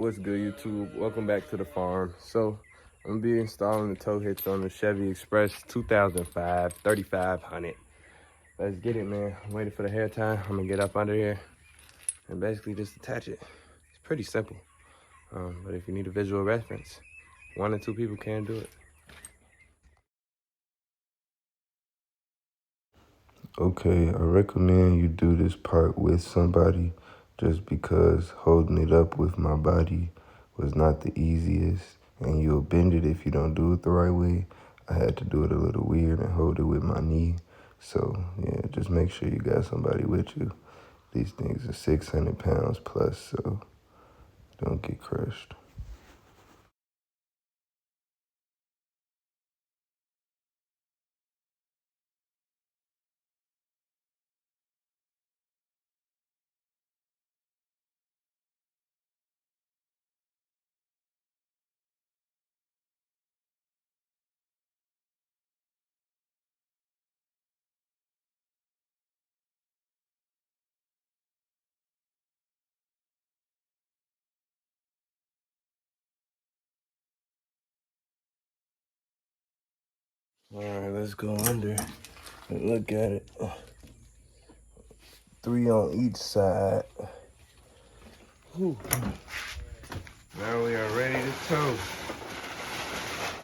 What's good, YouTube? Welcome back to the farm. So I'm gonna be installing the tow hitch on the Chevy Express 2005 3500. Let's get it, man. I'm waiting for the hair time. I'm gonna get up under here and basically just attach it. It's pretty simple, but if you need a visual reference, 1 or 2 people can do it. Okay, I recommend you do this part with somebody just because holding it up with my body was not the easiest and you'll bend it if you don't do it the right way. I had to do it a little weird and hold it with my knee. So yeah, just make sure you got somebody with you. These things are 600 pounds plus, so don't get crushed. All right, let's go under and look at it. 3 on each side. Whew. Now we are ready to tow.